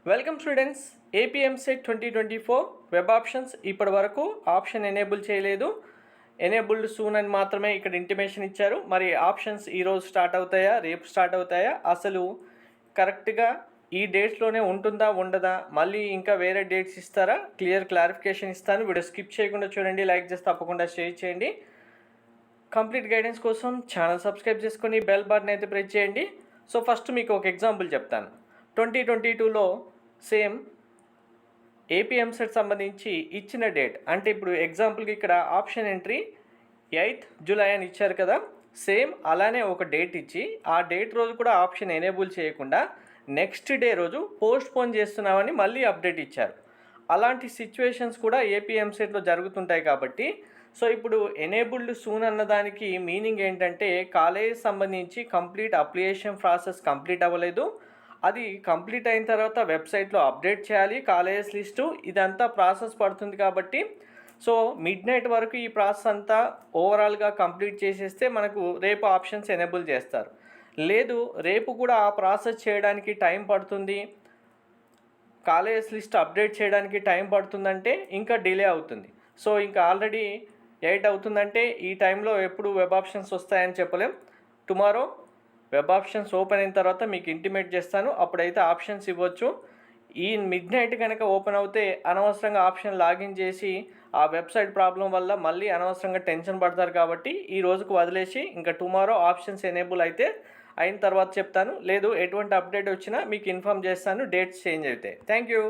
Welcome students. AP EAMCET 2024 web options ఇప్పటి వరకు option enable చేయలేదు. ఎనేబుల్డ్ సూన్ అని మాత్రమే ఇక్కడ ఇంటిమేషన్ ఇచ్చారు. మరి ఆప్షన్స్ ఈరోజు స్టార్ట్ అవుతాయా, రేపు స్టార్ట్ అవుతాయా, అసలు కరెక్ట్గా ఈ డేట్స్లోనే ఉంటుందా ఉండదా, మళ్ళీ ఇంకా వేరే డేట్స్ ఇస్తారా, క్లారిఫికేషన్ ఇస్తాను. వీడియో స్కిప్ చేయకుండా చూడండి, లైక్ చేసి తప్పకుండా షేర్ చేయండి. కంప్లీట్ గైడెన్స్ కోసం ఛానల్ సబ్స్క్రైబ్ చేసుకొని బెల్ బటన్ అయితే ప్రెస్ చేయండి. సో ఫస్ట్ మీకు ఒక ఎగ్జాంపుల్ చెప్తాను. 2022లో సేమ్ ఏపీఎంసెట్ సంబంధించి ఇచ్చిన డేట్ అంటే ఇప్పుడు ఎగ్జాంపుల్కి ఇక్కడ ఆప్షన్ ఎంట్రీ 8th జూలై అని ఇచ్చారు కదా. సేమ్ అలానే ఒక డేట్ ఇచ్చి ఆ డేట్ రోజు కూడా ఆప్షన్ ఎనేబుల్ చేయకుండా నెక్స్ట్ డే రోజు పోస్ట్ పోన్ చేస్తున్నామని మళ్ళీ అప్డేట్ ఇచ్చారు. అలాంటి సిచ్యువేషన్స్ కూడా ఏపీఎంసెట్లో జరుగుతుంటాయి కాబట్టి సో ఇప్పుడు ఎనేబుల్డ్ సూన్ అన్నదానికి మీనింగ్ ఏంటంటే కాలేజ్ సంబంధించి కంప్లీట్ అప్లికేషన్ ప్రాసెస్ కంప్లీట్ అవ్వలేదు, అది కంప్లీట్ అయిన తర్వాత వెబ్సైట్లో అప్డేట్ చేయాలి కాలేజెస్ లిస్టు, ఇదంతా ప్రాసెస్ పడుతుంది. కాబట్టి సో మిడ్ నైట్ వరకు ఈ ప్రాసెస్ అంతా ఓవరాల్గా కంప్లీట్ చేసేస్తే మనకు రేపు ఆప్షన్స్ ఎనేబుల్ చేస్తారు. లేదు రేపు కూడా ఆ ప్రాసెస్ చేయడానికి టైం పడుతుంది, కాలేజెస్ లిస్ట్ అప్డేట్ చేయడానికి టైం పడుతుందంటే ఇంకా డిలే అవుతుంది. సో ఇంకా ఆల్రెడీ 8 అవుతుందంటే ఈ టైంలో ఎప్పుడు వెబ్ ఆప్షన్స్ వస్తాయని చెప్పలేం. టుమారో వెబ్ ఆప్షన్స్ ఓపెన్ అయిన తర్వాత మీకు ఇంటిమేట్ చేస్తాను, అప్పుడైతే ఆప్షన్స్ ఇవ్వచ్చు. ఈ మిడ్ నైట్ కనుక ఓపెన్ అవుతే అనవసరంగా ఆప్షన్ లాగిన్ చేసి ఆ వెబ్సైట్ ప్రాబ్లం వల్ల మళ్ళీ అనవసరంగా టెన్షన్ పడతారు. కాబట్టి ఈ రోజుకు వదిలేసి ఇంకా టుమారో ఆప్షన్స్ ఎనేబుల్ అయితే అయిన తర్వాత చెప్తాను. లేదు ఎటువంటి అప్డేట్ వచ్చినా మీకు ఇన్ఫామ్ చేస్తాను డేట్స్ చేంజ్ అయితే. Thank you.